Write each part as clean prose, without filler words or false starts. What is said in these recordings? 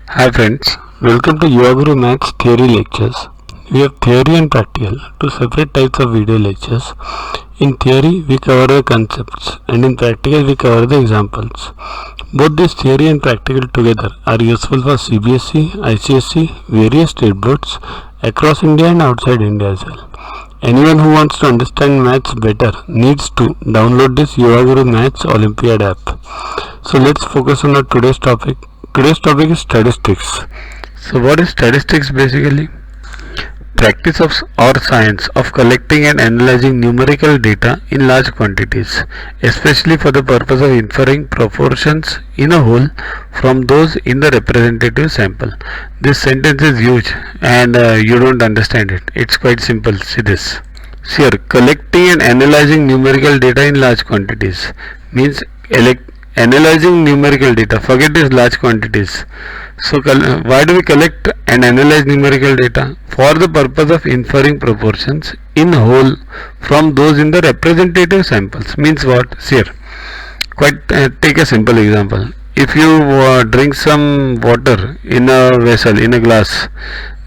Hi friends, welcome to Yoguru Maths Theory Lectures. We have theory and practical, two separate types of video lectures. In theory, we cover the concepts, and in practical, we cover the examples. Both this theory and practical together are useful for CBSE, ICSE, various state boards across India and outside India as well. Anyone who wants to understand maths better needs to download this Yoguru Maths Olympiad app. So let's focus on our today's topic. Today's topic is statistics. So what is statistics basically? Practice of or science of collecting and analyzing numerical data in large quantities, especially for the purpose of inferring proportions in a whole from those in the representative sample. This sentence is huge and you don't understand it. It's quite simple. See this. See here, collecting and analyzing numerical data in large quantities means analyzing numerical data. Forget these large quantities. So why do we collect and analyze numerical data? For the purpose of inferring proportions in whole from those in the representative samples. Means what? See here. Take a simple example. If you drink some water in a vessel, in a glass,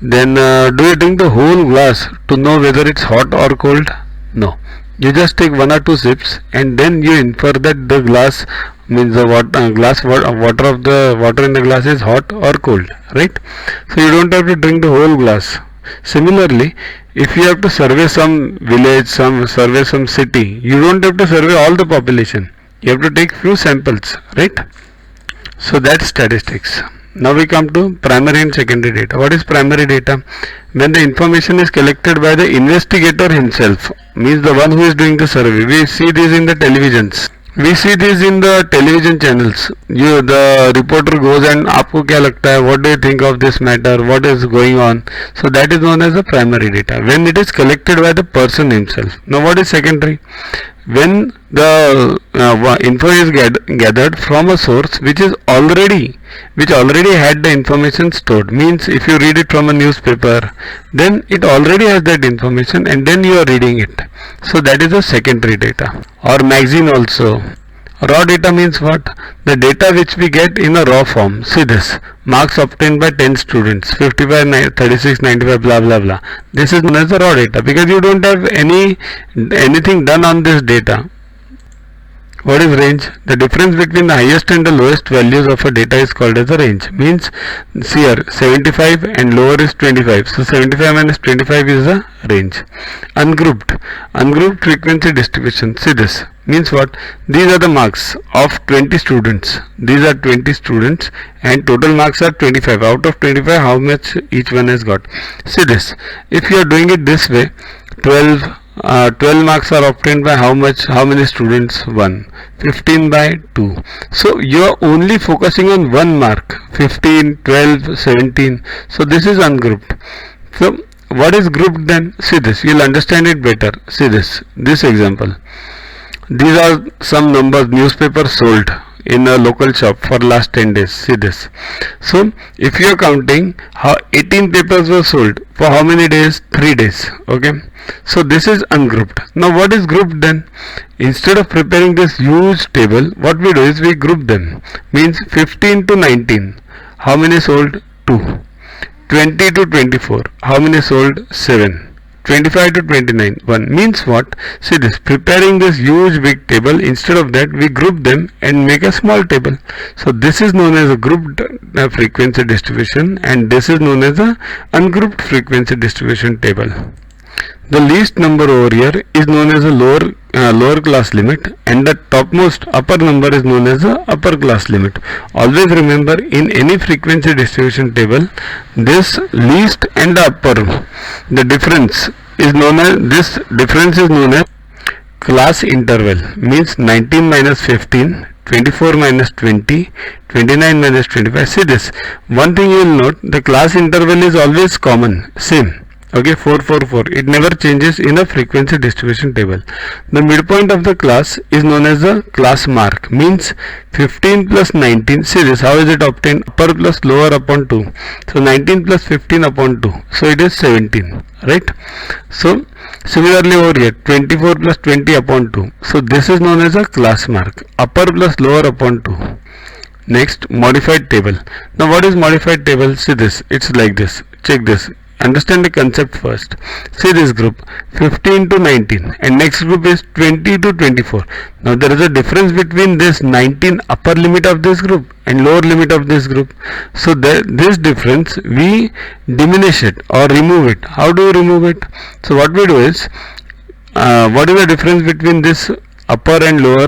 then do you drink the whole glass to know whether it's hot or cold? No. You just take one or two sips and then you infer that the glass means the water in the glass is hot or cold, right? So you don't have to drink the whole glass. Similarly, if you have to survey some village, survey some city, you don't have to survey all the population. You have to take few samples, right? So that's statistics. Now we come to primary and secondary data. What is primary data? When the information is collected by the investigator himself, means the one who is doing the survey. We see this in the televisions. We see this in the television channels. The reporter goes and आपको क्या लगता है? What do you think of this matter? What is going on? So that is known as the primary data. When it is collected by the person himself. Now what is secondary? When the info is gathered from a source which already had the information stored. Means if you read it from a newspaper, then it already has that information and then you are reading it. So that is the secondary data. Or magazine also. Raw data means what? The data which we get in a raw form. See this. Marks obtained by 10 students. 55, 36, 95, blah blah blah. This is known as the raw data because you don't have anything done on this data. What is range? The difference between the highest and the lowest values of a data is called as a range. Means, see here, 75 and lower is 25. So 75 minus 25 is a range. Ungrouped frequency distribution. See this. Means what? These are the marks of 20 students. These are 20 students and total marks are 25. Out of 25, how much each one has got? See this. If you are doing it this way, 12 marks are obtained by how many students? 1. 15 by 2. So you are only focusing on 1 mark. 15, 12, 17. So this is ungrouped. So what is grouped then? See this. You will understand it better. See this. This example. These are some numbers newspapers sold in a local shop for last 10 days. See this. So if you are counting how 18 papers were sold for how many days? 3 days. Okay. So this is ungrouped. Now what is grouped then? Instead of preparing this huge table, what we do is we group them. Means 15 to 19. How many sold? 2. 20 to 24. How many sold? 7. 25 to 29, 1. Means what? See this, preparing this huge big table, instead of that we group them and make a small table. So this is known as a grouped frequency distribution and this is known as a ungrouped frequency distribution table. The least number over here is known as a lower class limit and the topmost upper number is known as a upper class limit. Always remember, in any frequency distribution table, this least and the upper, the difference is known as class interval. Means 19 minus 15, 24 minus 20, 29 minus 25. See this. One thing you will note, the class interval is always common, same. Okay, 4, 4, 4. It never changes in a frequency distribution table. The midpoint of the class is known as the class mark. Means 15 plus 19. See this. How is it obtained? Upper plus lower upon 2. So 19 plus 15 upon 2. So it is 17. Right? So similarly over here, 24 plus 20 upon 2. So this is known as a class mark. Upper plus lower upon 2. Next, modified table. Now what is modified table? See this, it's like this. Check this. Understand the concept first. See this group 15 to 19 and next group is 20 to 24. Now there is a difference between this 19 upper limit of this group and lower limit of this group. So this difference we diminish it or remove it. How do we remove it? So what we do is, what is the difference between this upper and lower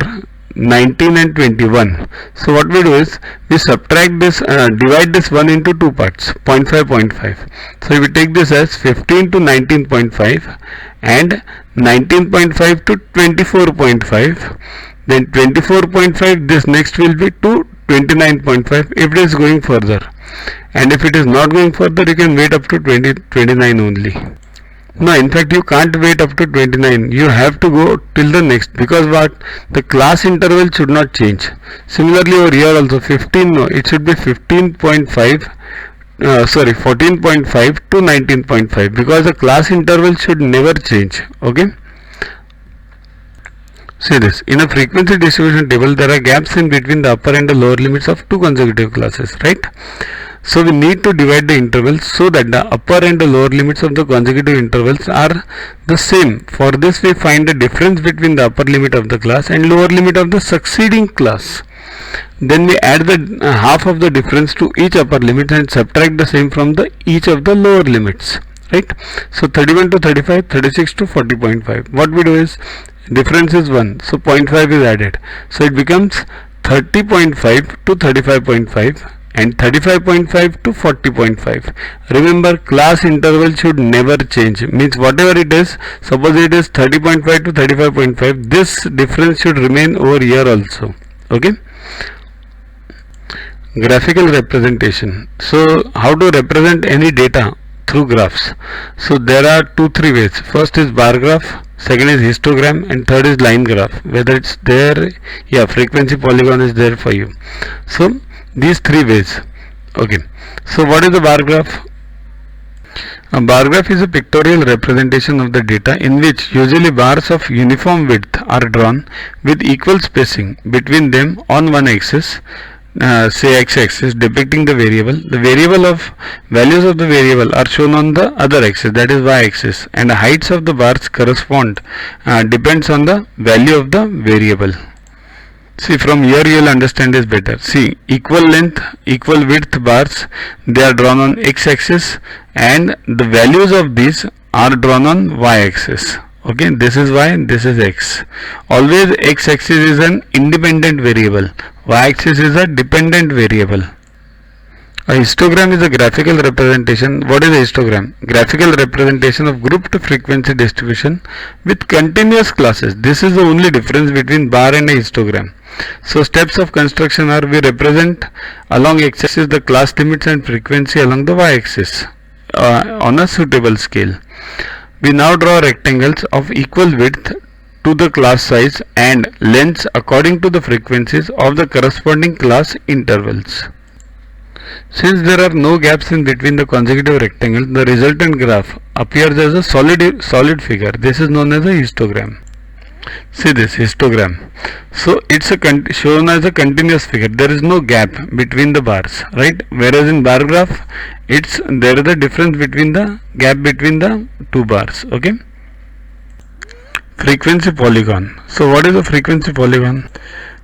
19 and 21? So what we do is we subtract this, divide this 1 into 2 parts, 0.5, 0.5. So we take this as 15 to 19.5 and 19.5 to 24.5. Then 24.5, this next will be to 29.5 if it is going further, and if it is not going further you can wait up to 29 only. No, in fact you can't wait up to 29, you have to go till the next, because what, the class interval should not change. Similarly over here also 15, no, it should be 15.5 14.5 to 19.5, because the class interval should never change. Okay, see this, in a frequency distribution table there are gaps in between the upper and the lower limits of two consecutive classes, right? So we need to divide the intervals so that the upper and the lower limits of the consecutive intervals are the same. For this we find the difference between the upper limit of the class and lower limit of the succeeding class. Then we add the half of the difference to each upper limit and subtract the same from the each of the lower limits, right? So 31 to 35, 36 to 40.5. What we do is, difference is 1, so 0.5 is added, so it becomes 30.5 to 35.5 and 35.5 to 40.5. Remember, class interval should never change, means whatever it is, suppose it is 30.5 to 35.5, this difference should remain over here also. Okay, graphical representation. So how to represent any data through graphs? So there are 2-3 ways. First is bar graph, second is histogram, and third is line graph. Whether it's there, yeah, frequency polygon is there for you. So these 3 ways. Okay, so what is the bar graph? A bar graph is a pictorial representation of the data in which usually bars of uniform width are drawn with equal spacing between them on one axis, say x-axis, depicting the variable. The variable of values of the variable are shown on the other axis, that is y-axis, and the heights of the bars correspond depends on the value of the variable. See, from here you will understand this better. See, equal length, equal width bars, they are drawn on x-axis and the values of these are drawn on y-axis. Okay, this is y, this is x. Always x-axis is an independent variable, y-axis is a dependent variable. A histogram is a graphical representation. What is a histogram? Graphical representation of grouped frequency distribution with continuous classes. This is the only difference between bar and a histogram. So steps of construction are, we represent along x-axis the class limits and frequency along the y-axis on a suitable scale. We now draw rectangles of equal width to the class size and lengths according to the frequencies of the corresponding class intervals. Since there are no gaps in between the consecutive rectangles, the resultant graph appears as a solid figure. This is known as a histogram. See this histogram. So it's shown as a continuous figure. There is no gap between the bars, right? Whereas in bar graph, there is a difference between the gap between the two bars. Okay. Frequency polygon. So what is a frequency polygon?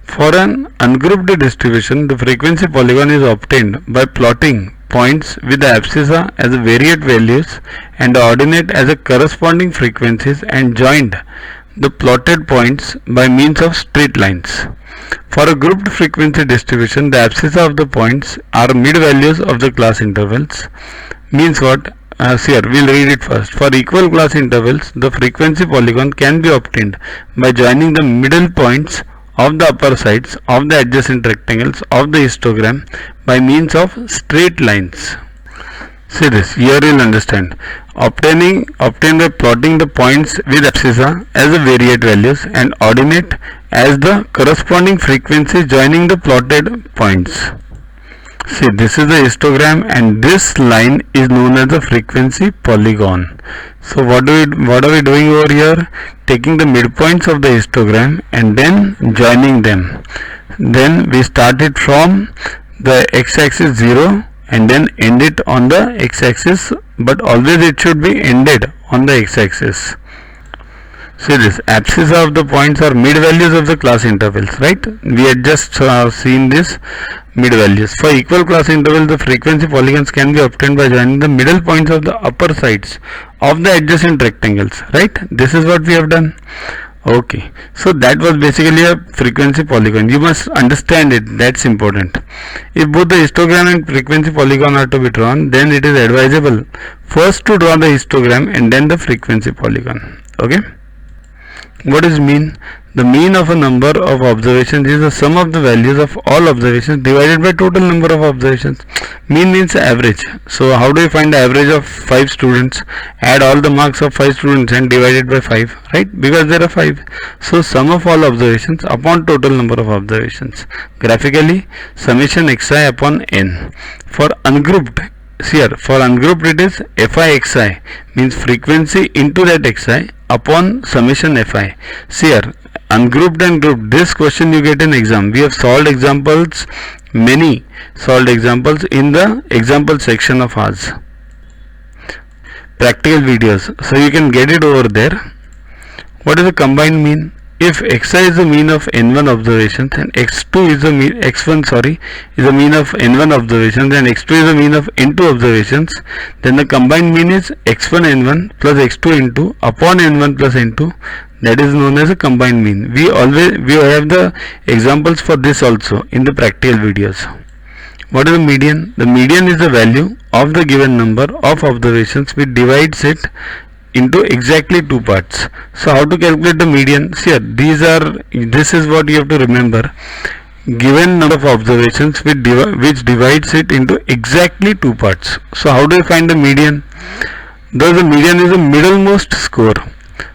For an ungrouped distribution, the frequency polygon is obtained by plotting points with the abscissa as variate values and the ordinate as a corresponding frequencies and joined the plotted points by means of straight lines. For a grouped frequency distribution, the abscissa of the points are mid values of the class intervals. Means what? Here we'll read it first. For equal class intervals, the frequency polygon can be obtained by joining the middle points of the upper sides of the adjacent rectangles of the histogram by means of straight lines. See this, here you will understand. Obtained by plotting the points with abscissa as the variate values and ordinate as the corresponding frequency joining the plotted points. See, this is the histogram and this line is known as the frequency polygon. So what are we doing over here? Taking the midpoints of the histogram and then joining them. then we start it from the x-axis 0 and then end it on the x-axis, but always it should be ended on the x-axis. See this, abscissa of the points are mid values of the class intervals, right? We had just seen this mid values. For equal class intervals, the frequency polygons can be obtained by joining the middle points of the upper sides of the adjacent rectangles, right? This is what we have done. Okay, so that was basically a frequency polygon. You must understand it, that's important. If both the histogram and frequency polygon are to be drawn, then it is advisable first to draw the histogram and then the frequency polygon. Okay. What is mean? The mean of a number of observations is the sum of the values of all observations divided by total number of observations. Mean means average. So how do you find the average of 5 students? Add all the marks of 5 students and divide it by 5, right? Because there are 5. So sum of all observations upon total number of observations. Graphically, summation xi upon n. For ungrouped, here for ungrouped it is fi xi, means frequency into that xi upon summation fi. See here, ungrouped and grouped, this question you get in exam. We have solved examples, many solved examples in the example section of ours, practical videos, so you can get it over there. What is the combined mean? If xi is the mean of n1 observations and x2 is the mean, x1 is the mean of n1 observations and x2 is the mean of n2 observations, then the combined mean is x1 n1 plus x2 n2 upon n1 plus n2. That is known as a combined mean. We have the examples for this also in the practical videos. What is the median? The median is the value of the given number of observations which divides it into exactly 2 parts. So how to calculate the median? See here, this is what you have to remember. Given number of observations which divides it into exactly 2 parts. So how do you find the median? Thus the median is the middlemost score.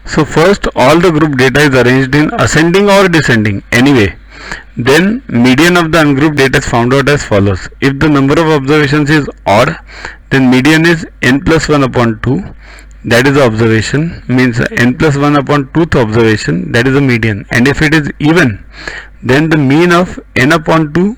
So first all the group data is arranged in ascending or descending anyway. Then median of the ungrouped data is found out as follows. If the number of observations is odd, then median is n plus 1 upon 2. That is the observation, means n plus 1 upon 2th observation, that is the median. And if it is even, then the mean of n upon 2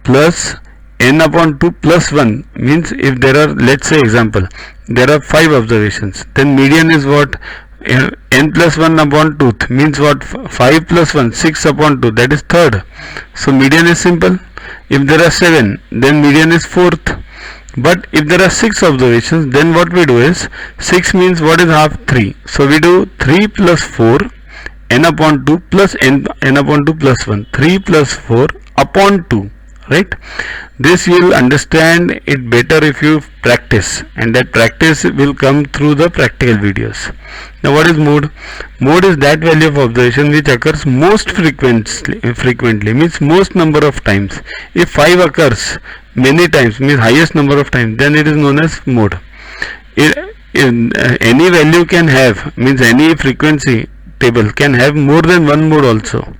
plus n upon 2 plus 1, means if there are, let's say example, there are 5 observations, then median is what? N plus 1 upon 2th, means what? 5 plus 1, 6 upon 2, that is third. So median is simple. If there are 7, then median is 4th. But if there are 6 observations, then what we do is, 6 means what is half? 3. So we do 3 plus 4 n upon 2 plus n upon 2 plus 1. 3 plus 4 upon 2, right? This you will understand it better if you practice, and that practice will come through the practical videos. Now what is mode? Mode is that value of observation which occurs most frequently, means most number of times. If 5 occurs many times, means highest number of times, then it is known as mode. Any value can have, means any frequency table can have more than one mode also.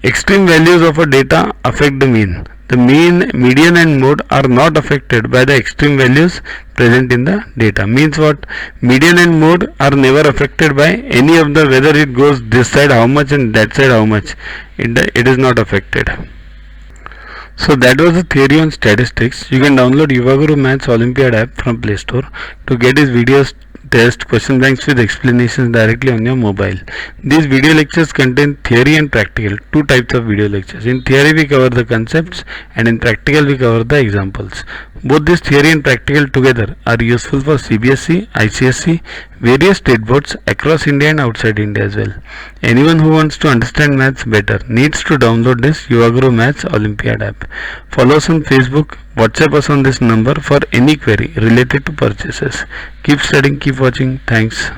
Extreme values of a data affect the mean. The mean, median and mode are not affected by the extreme values present in the data. Means what? Median and mode are never affected by any of the, whether it goes this side how much and that side how much. It is not affected. So that was the theory on statistics. You can download Yuvaguru Maths Olympiad app from Play Store to get his videos, test, question banks with explanations directly on your mobile. These video lectures contain theory and practical, 2 types of video lectures. In theory we cover the concepts and in practical we cover the examples. Both this theory and practical together are useful for CBSE, ICSE, various state boards across India and outside India as well. Anyone who wants to understand maths better needs to download this Yuvaguru Maths Olympiad app. Follow us on Facebook, WhatsApp us on this number for any query related to purchases. Keep studying, keep watching. Thanks.